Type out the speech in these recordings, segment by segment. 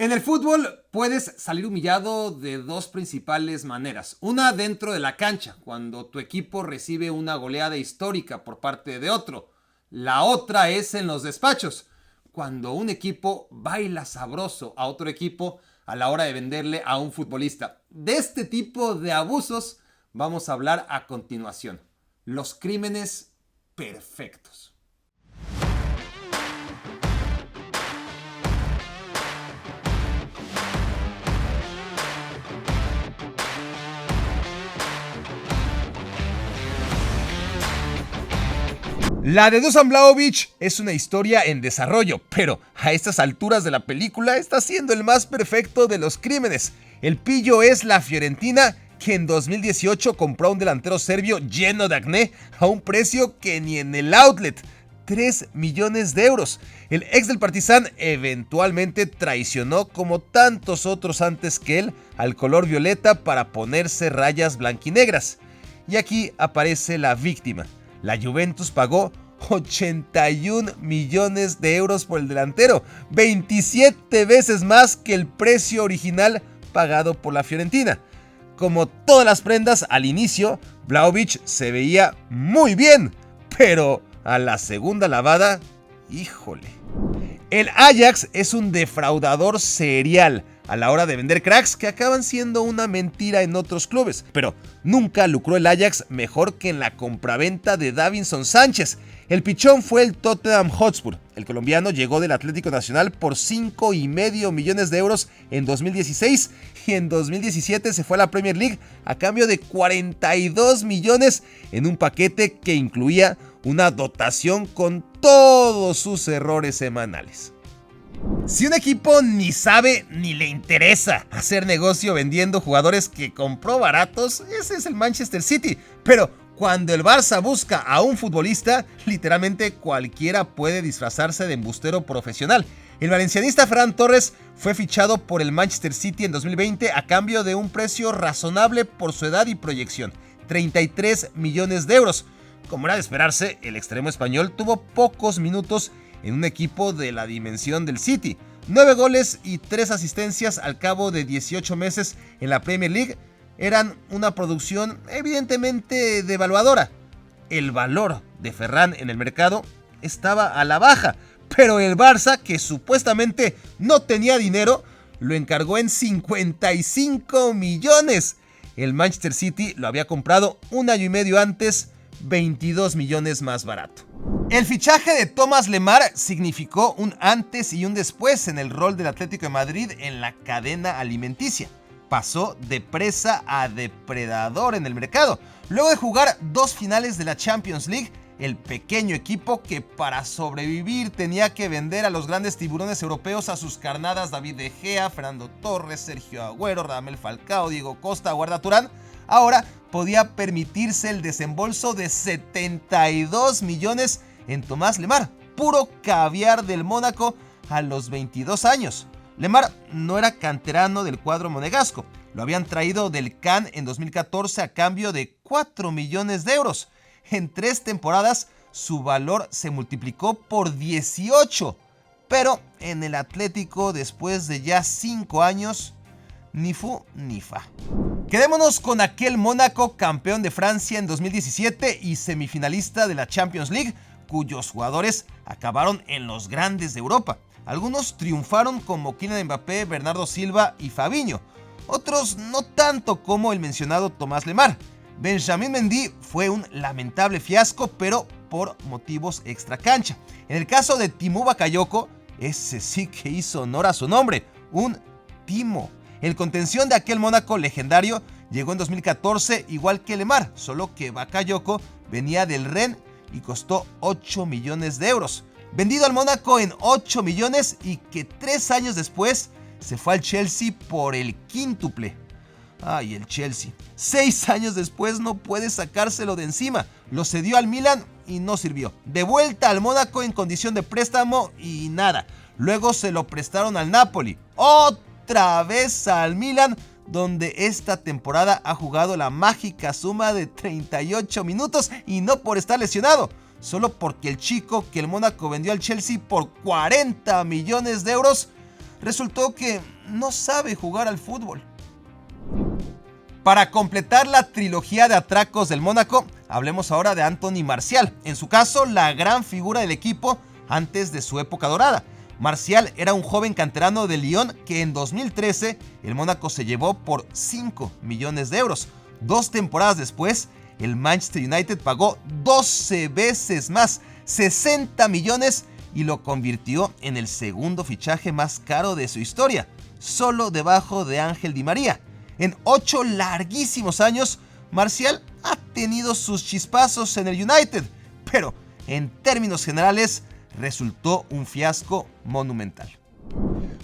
En el fútbol puedes salir humillado de dos principales maneras. Una dentro de la cancha, cuando tu equipo recibe una goleada histórica por parte de otro. La otra es en los despachos, cuando un equipo baila sabroso a otro equipo a la hora de venderle a un futbolista. De este tipo de abusos vamos a hablar a continuación. Los crímenes perfectos. La de Dusan Vlahovic es una historia en desarrollo, pero a estas alturas de la película está siendo el más perfecto de los crímenes. El pillo es la Fiorentina, que en 2018 compró a un delantero serbio lleno de acné a un precio que ni en el outlet. 3 millones de euros. El ex del Partizan eventualmente traicionó, como tantos otros antes que él, al color violeta para ponerse rayas blanquinegras. Y aquí aparece la víctima. La Juventus pagó 81 millones de euros por el delantero, 27 veces más que el precio original pagado por la Fiorentina. Como todas las prendas, al inicio, Vlahovic se veía muy bien, pero a la segunda lavada, híjole. El Ajax es un defraudador serial a la hora de vender cracks que acaban siendo una mentira en otros clubes, pero nunca lucró el Ajax mejor que en la compraventa de Davinson Sánchez. El pichón fue el Tottenham Hotspur. El colombiano llegó del Atlético Nacional por 5,5 millones de euros en 2016 y en 2017 se fue a la Premier League a cambio de 42 millones en un paquete que incluía una dotación con todos sus errores semanales. Si un equipo ni sabe ni le interesa hacer negocio vendiendo jugadores que compró baratos, ese es el Manchester City. Pero cuando el Barça busca a un futbolista, literalmente cualquiera puede disfrazarse de embustero profesional. El valencianista Ferran Torres fue fichado por el Manchester City en 2020 a cambio de un precio razonable por su edad y proyección, 33 millones de euros. Como era de esperarse, el extremo español tuvo pocos minutos en un equipo de la dimensión del City. 9 goles y 3 asistencias al cabo de 18 meses en la Premier League eran una producción evidentemente devaluadora. El valor de Ferran en el mercado estaba a la baja, pero el Barça, que supuestamente no tenía dinero, lo encargó en 55 millones. El Manchester City lo había comprado un año y medio antes, 22 millones más barato. El fichaje de Thomas Lemar significó un antes y un después en el rol del Atlético de Madrid en la cadena alimenticia. Pasó de presa a depredador en el mercado. Luego de jugar 2 finales de la Champions League, el pequeño equipo que para sobrevivir tenía que vender a los grandes tiburones europeos a sus carnadas David De Gea, Fernando Torres, Sergio Agüero, Radamel Falcao, Diego Costa, Arda Turán, ahora podía permitirse el desembolso de 72 millones en Thomas Lemar, puro caviar del Mónaco a los 22 años. Lemar no era canterano del cuadro monegasco, lo habían traído del Cannes en 2014 a cambio de 4 millones de euros. En 3 temporadas su valor se multiplicó por 18, pero en el Atlético después de ya 5 años, ni fu ni fa. Quedémonos con aquel Mónaco campeón de Francia en 2017 y semifinalista de la Champions League, cuyos jugadores acabaron en los grandes de Europa. Algunos triunfaron como Kylian Mbappé, Bernardo Silva y Fabinho, otros no tanto como el mencionado Thomas Lemar. Benjamín Mendy fue un lamentable fiasco, pero por motivos extracancha. En el caso de Timo Bakayoko, ese sí que hizo honor a su nombre, un Timo. El contención de aquel Mónaco legendario llegó en 2014 igual que Lemar, solo que Bakayoko venía del Rennes y costó 8 millones de euros. Vendido al Mónaco en 8 millones y que 3 años después se fue al Chelsea por el quíntuple. Ay, el Chelsea. 6 años después no puede sacárselo de encima. Lo cedió al Milan y no sirvió. De vuelta al Mónaco en condición de préstamo y nada. Luego se lo prestaron al Napoli. Otra vez al Milan, donde esta temporada ha jugado la mágica suma de 38 minutos y no por estar lesionado, solo porque el chico que el Mónaco vendió al Chelsea por 40 millones de euros resultó que no sabe jugar al fútbol. Para completar la trilogía de atracos del Mónaco, hablemos ahora de Anthony Martial, en su caso la gran figura del equipo antes de su época dorada. Martial era un joven canterano de Lyon que en 2013 el Mónaco se llevó por 5 millones de euros. 2 temporadas después, el Manchester United pagó 12 veces más, 60 millones, y lo convirtió en el segundo fichaje más caro de su historia, solo debajo de Ángel Di María. En 8 larguísimos años, Martial ha tenido sus chispazos en el United, pero en términos generales resultó un fiasco monumental.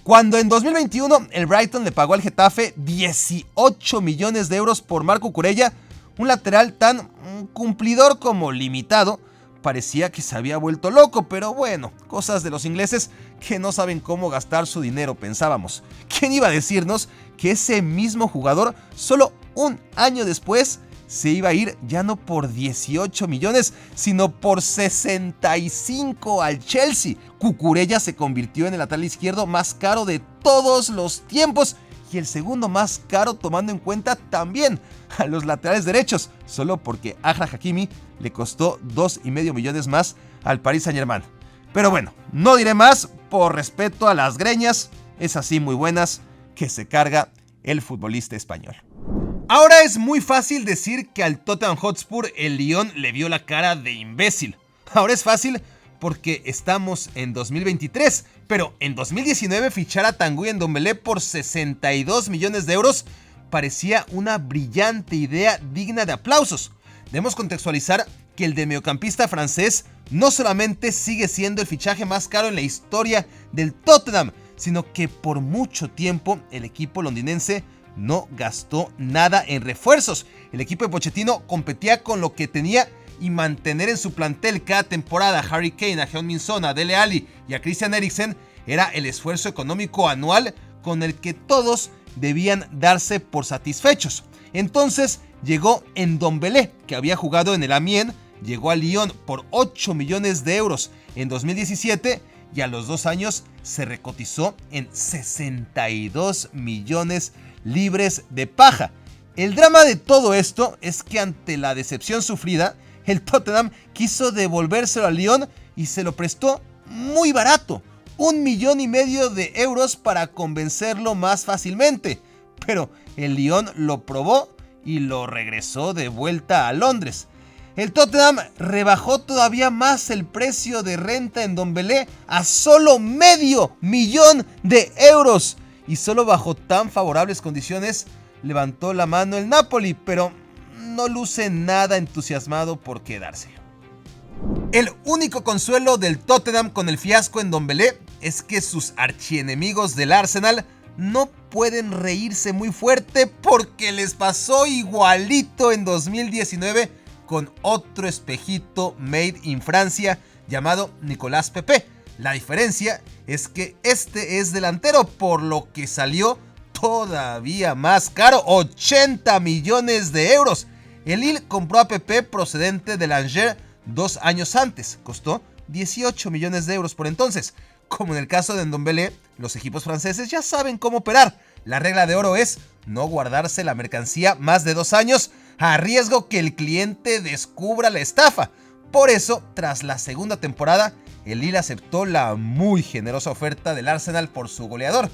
Cuando en 2021 el Brighton le pagó al Getafe 18 millones de euros por Marco Cucurella, un lateral tan cumplidor como limitado, parecía que se había vuelto loco, pero bueno, cosas de los ingleses que no saben cómo gastar su dinero, pensábamos. ¿Quién iba a decirnos que ese mismo jugador, solo un año después, se iba a ir ya no por 18 millones, sino por 65 al Chelsea? Cucurella se convirtió en el lateral izquierdo más caro de todos los tiempos y el segundo más caro tomando en cuenta también a los laterales derechos, solo porque Achraf Hakimi le costó 2,5 millones más al Paris Saint-Germain. Pero bueno, no diré más por respeto a las greñas, esas sí muy buenas, que se carga el futbolista español. Ahora es muy fácil decir que al Tottenham Hotspur el Lyon le vio la cara de imbécil. Ahora es fácil porque estamos en 2023, pero en 2019 fichar a Tanguy Ndombele por 62 millones de euros parecía una brillante idea digna de aplausos. Debemos contextualizar que el de mediocampista francés no solamente sigue siendo el fichaje más caro en la historia del Tottenham, sino que por mucho tiempo el equipo londinense no gastó nada en refuerzos. El equipo de Pochettino competía con lo que tenía y mantener en su plantel cada temporada a Harry Kane, a Heung-min Son, a Dele Alli y a Christian Eriksen era el esfuerzo económico anual con el que todos debían darse por satisfechos. Entonces llegó Ndombele, que había jugado en el Amiens, llegó a Lyon por 8 millones de euros en 2017 y a los 2 años se recotizó en 62 millones libres de paja. El drama de todo esto es que ante la decepción sufrida, el Tottenham quiso devolvérselo a Lyon y se lo prestó muy barato, 1,5 millones de euros para convencerlo más fácilmente. Pero el Lyon lo probó y lo regresó de vuelta a Londres. El Tottenham rebajó todavía más el precio de renta en Ndombele a solo $0,5 millón de euros. Y solo bajo tan favorables condiciones levantó la mano el Napoli, pero no luce nada entusiasmado por quedarse. El único consuelo del Tottenham con el fiasco en Ndombele es que sus archienemigos del Arsenal no pueden reírse muy fuerte porque les pasó igualito en 2019 con otro espejito made in Francia llamado Nicolas Pepe. La diferencia es que este es delantero, por lo que salió todavía más caro, 80 millones de euros. El Lille compró a Pepe procedente del Angers 2 años antes, costó 18 millones de euros por entonces. Como en el caso de Ndombele, los equipos franceses ya saben cómo operar. La regla de oro es no guardarse la mercancía más de 2 años a riesgo que el cliente descubra la estafa. Por eso, tras la segunda temporada, el Lille aceptó la muy generosa oferta del Arsenal por su goleador.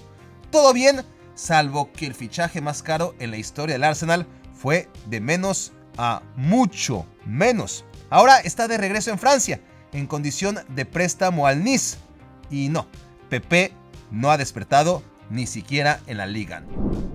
Todo bien, salvo que el fichaje más caro en la historia del Arsenal fue de menos a mucho menos. Ahora está de regreso en Francia, en condición de préstamo al Nice. Y no, Pepe no ha despertado ni siquiera en la Liga.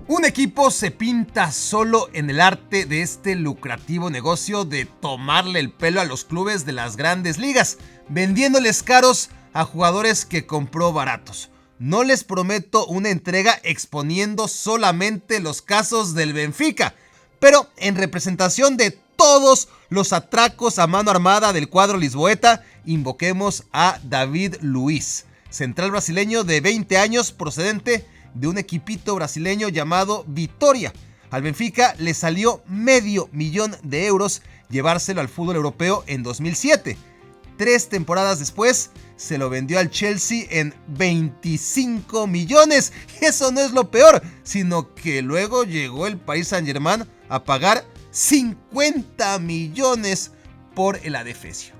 Un equipo se pinta solo en el arte de este lucrativo negocio de tomarle el pelo a los clubes de las grandes ligas, vendiéndoles caros a jugadores que compró baratos. No les prometo una entrega exponiendo solamente los casos del Benfica, pero en representación de todos los atracos a mano armada del cuadro lisboeta, invoquemos a David Luiz, central brasileño de 20 años procedente de un equipito brasileño llamado Vitória. Al Benfica le salió $0,5 millón de euros llevárselo al fútbol europeo en 2007. 3 temporadas después se lo vendió al Chelsea en 25 millones. Y eso no es lo peor, sino que luego llegó el Paris Saint-Germain a pagar 50 millones por el adefesio.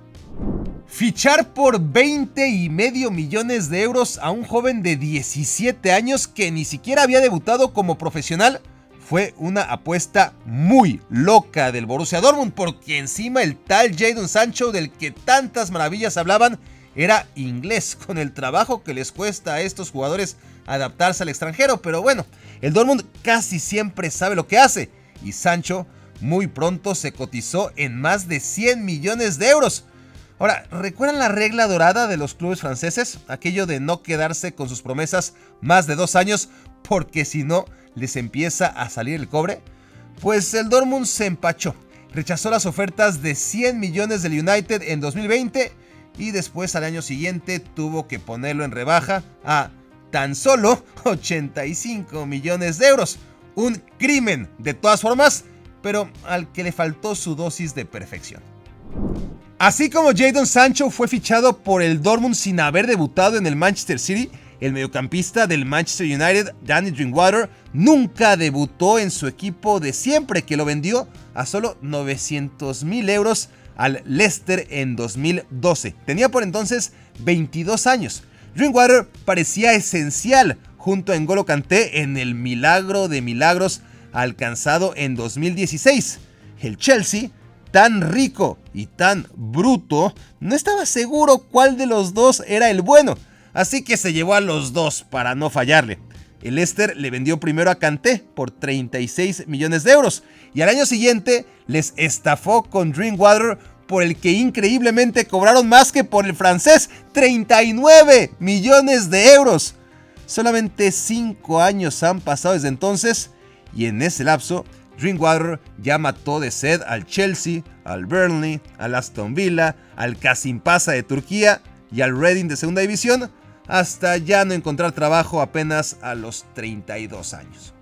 Fichar por 20,5 millones de euros a un joven de 17 años que ni siquiera había debutado como profesional fue una apuesta muy loca del Borussia Dortmund, porque encima el tal Jadon Sancho, del que tantas maravillas hablaban, era inglés, con el trabajo que les cuesta a estos jugadores adaptarse al extranjero. Pero bueno, el Dortmund casi siempre sabe lo que hace, y Sancho muy pronto se cotizó en más de 100 millones de euros. Ahora, ¿recuerdan la regla dorada de los clubes franceses? Aquello de no quedarse con sus promesas más de 2 años, porque si no, les empieza a salir el cobre. Pues el Dortmund se empachó, rechazó las ofertas de 100 millones del United en 2020 y después al año siguiente tuvo que ponerlo en rebaja a tan solo 85 millones de euros. Un crimen de todas formas, pero al que le faltó su dosis de perfección. Así como Jadon Sancho fue fichado por el Dortmund sin haber debutado en el Manchester City, el mediocampista del Manchester United, Danny Drinkwater, nunca debutó en su equipo de siempre, que lo vendió a solo 900,000 euros al Leicester en 2012. Tenía por entonces 22 años. Drinkwater parecía esencial junto a N'Golo Kanté en el milagro de milagros alcanzado en 2016. El Chelsea, tan rico y tan bruto, no estaba seguro cuál de los dos era el bueno, así que se llevó a los dos para no fallarle. El Leicester le vendió primero a Kanté por 36 millones de euros y al año siguiente les estafó con Drinkwater, por el que increíblemente cobraron más que por el francés, 39 millones de euros. Solamente 5 años han pasado desde entonces y en ese lapso Drinkwater ya mató de sed al Chelsea, al Burnley, al Aston Villa, al Kasimpasa de Turquía y al Reading de segunda división, hasta ya no encontrar trabajo apenas a los 32 años.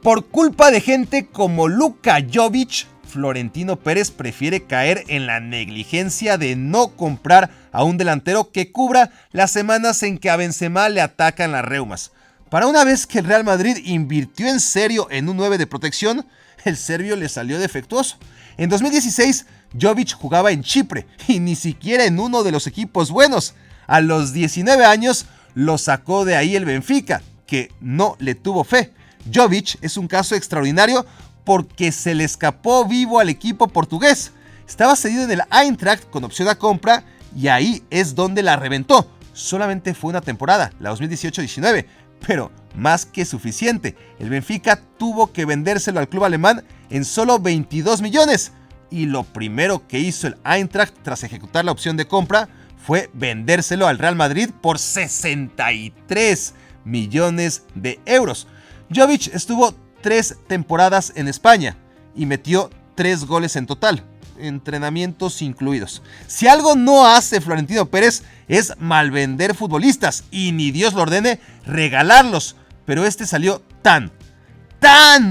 Por culpa de gente como Luka Jovic, Florentino Pérez prefiere caer en la negligencia de no comprar a un delantero que cubra las semanas en que a Benzema le atacan las reumas. Para una vez que el Real Madrid invirtió en serio en un 9 de protección, el serbio le salió defectuoso. En 2016, Jovic jugaba en Chipre y ni siquiera en uno de los equipos buenos. A los 19 años lo sacó de ahí el Benfica, que no le tuvo fe. Jovic es un caso extraordinario porque se le escapó vivo al equipo portugués. Estaba cedido en el Eintracht con opción a compra y ahí es donde la reventó. Solamente fue una temporada, la 2018-19. Pero más que suficiente, el Benfica tuvo que vendérselo al club alemán en solo 22 millones. Y lo primero que hizo el Eintracht tras ejecutar la opción de compra fue vendérselo al Real Madrid por 63 millones de euros. Jovic estuvo 3 temporadas en España y metió 3 goles en total, entrenamientos incluidos. Si algo no hace Florentino Pérez es malvender futbolistas y ni Dios lo ordene regalarlos, pero este salió tan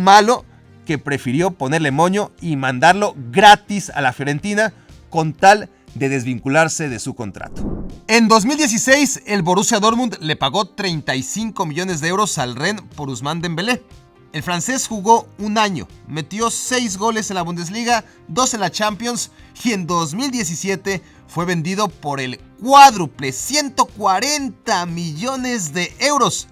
malo que prefirió ponerle moño y mandarlo gratis a la Fiorentina con tal de desvincularse de su contrato. En 2016 el Borussia Dortmund le pagó 35 millones de euros al Rennes por Ousmane Dembélé. El francés jugó un año, metió 6 goles en la Bundesliga, 2 en la Champions y en 2017 fue vendido por el cuádruple, 140 millones de euros.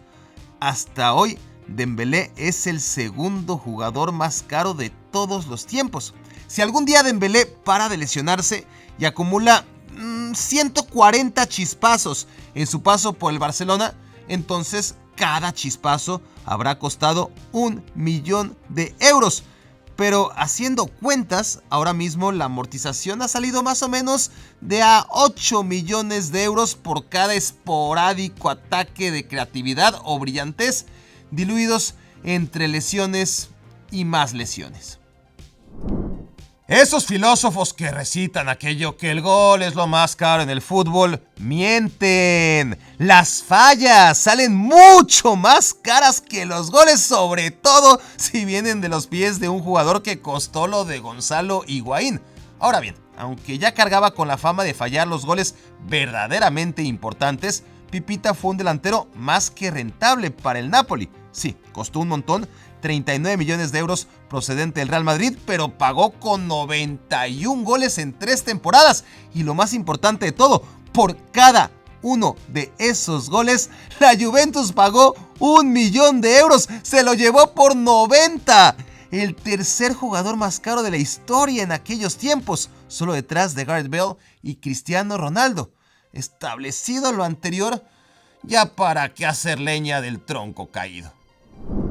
Hasta hoy, Dembélé es el segundo jugador más caro de todos los tiempos. Si algún día Dembélé para de lesionarse y acumula 140 chispazos en su paso por el Barcelona, entonces cada chispazo habrá costado 1 millón de euros. Pero haciendo cuentas, ahora mismo la amortización ha salido más o menos de a 8 millones de euros por cada esporádico ataque de creatividad o brillantez, diluidos entre lesiones y más lesiones. Esos filósofos que recitan aquello que el gol es lo más caro en el fútbol, mienten. Las fallas salen mucho más caras que los goles, sobre todo si vienen de los pies de un jugador que costó lo de Gonzalo Higuaín. Ahora bien, Aunque ya cargaba con la fama de fallar los goles verdaderamente importantes, Pipita fue un delantero más que rentable para el Napoli. Sí, costó un montón, 39 millones de euros procedente del Real Madrid, pero pagó con 91 goles en 3 temporadas. Y lo más importante de todo, por cada uno de esos goles, la Juventus pagó 1 millón de euros. Se lo llevó por 90. El tercer jugador más caro de la historia en aquellos tiempos, solo detrás de Gareth Bale y Cristiano Ronaldo. Establecido lo anterior, ya para qué hacer leña del tronco caído.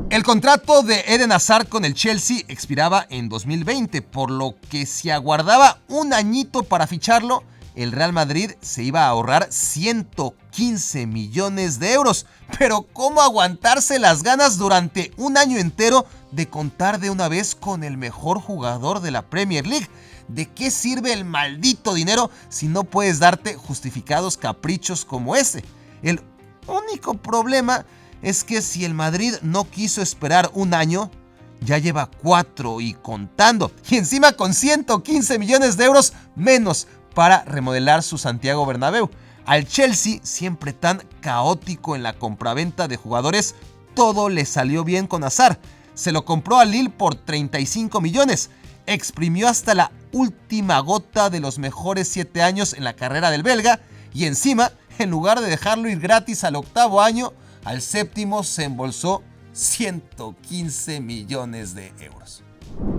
El contrato de Eden Hazard con el Chelsea expiraba en 2020, por lo que si aguardaba un añito para ficharlo, el Real Madrid se iba a ahorrar 115 millones de euros. Pero ¿cómo aguantarse las ganas durante un año entero de contar de una vez con el mejor jugador de la Premier League? ¿De qué sirve el maldito dinero si no puedes darte justificados caprichos como ese? El único problema es que si el Madrid no quiso esperar un año, ya lleva 4 y contando. Y encima con 115 millones de euros menos para remodelar su Santiago Bernabéu. Al Chelsea, siempre tan caótico en la compraventa de jugadores, todo le salió bien con Hazard. Se lo compró al Lille por 35 millones. Exprimió hasta la última gota de los mejores 7 años en la carrera del belga. Y encima, en lugar de dejarlo ir gratis al 8º año, al 7º se embolsó 115 millones de euros.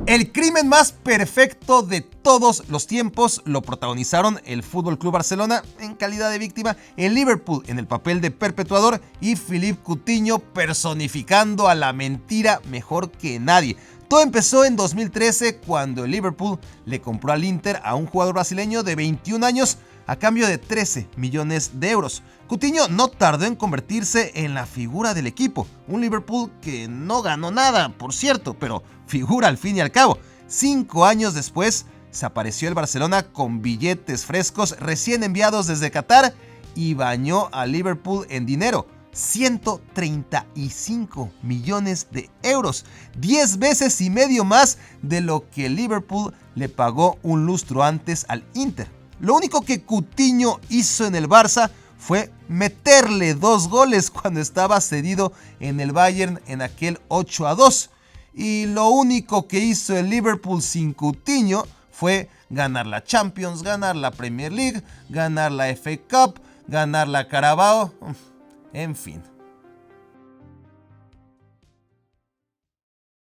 El crimen más perfecto de todos los tiempos lo protagonizaron el FC Barcelona en calidad de víctima, el Liverpool en el papel de perpetuador y Philippe Coutinho personificando a la mentira mejor que nadie. Todo empezó en 2013 cuando el Liverpool le compró al Inter a un jugador brasileño de 21 años a cambio de 13 millones de euros. Coutinho no tardó en convertirse en la figura del equipo, un Liverpool que no ganó nada, por cierto, pero figura al fin y al cabo. 5 años después, se apareció el Barcelona con billetes frescos recién enviados desde Qatar y bañó a Liverpool en dinero. 135 millones de euros, 10 veces y medio más de lo que Liverpool le pagó un lustro antes al Inter. Lo único que Coutinho hizo en el Barça fue meterle 2 goles cuando estaba cedido en el Bayern en aquel 8-2. Y lo único que hizo el Liverpool sin Coutinho fue ganar la Champions, ganar la Premier League, ganar la FA Cup, ganar la Carabao, en fin.